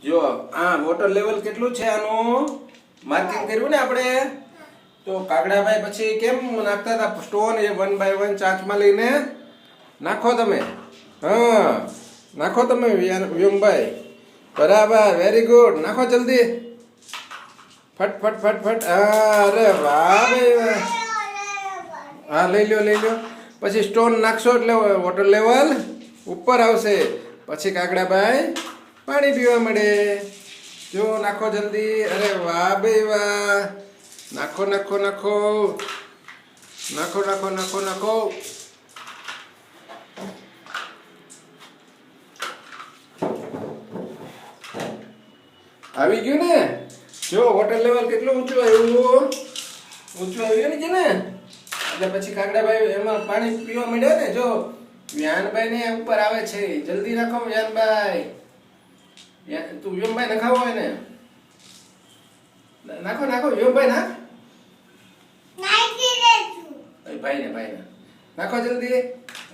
જો આ water level કેટલું છે આનું માર્કિંગ કર્યું ને આપણે. તો કાગડાભાઈ પછી કેમ નાખતા હતા સ્ટોન એ 1 બાય 1 ચાંચમાં લઈને નાખો તમે. હા નાખો તમે વ્યોમભાઈ. બરાબર, વેરી ગુડ. નાખો જલ્દી, ફટ ફટ ફટ ફટ. અરે વાહ ભાઈ વાહ. હા લઈ લ્યો. પછી સ્ટોન નાખશો એટલે વોટર લેવલ ઉપર આવશે. પછી કાગડાભાઈ પાણી પીવા મળે. જો નાખો જલ્દી. અરે વાહ ભાઈ વાહ. નાખો નાખો નાખો નાખો નાખો નાખો નાખો. આવી ગયું ને. જો વોટર લેવલ કેટલું ઊંચું આવ્યું. ઊંચું આવી ગયું ને એટલે પછી કાગડાભાઈ એમાં પાણી પીવા માંડ્યા ને. જો વ્યાનભાઈ ને ઉપર આવે છે. જલ્દી નાખો વ્યાનભાઈ. તું વ્યોમભાઈ નખાવો હોય ને. નાખો નાખો વ્યોમભાઈ નાખ. ભાઈ ને નાખો જલ્દી.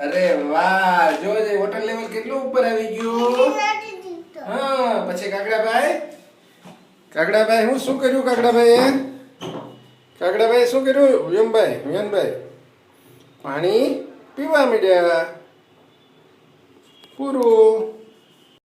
અરે વાહ, જો વોટર લેવલ કેટલું ઉપર આવી ગયું. હા પછી કાગડાભાઈ હું શું કર્યું. કાગડાભાઈ શું કર્યું. વ્યાનભાઈ પાણી પીવા માંડ્યા. પૂરું.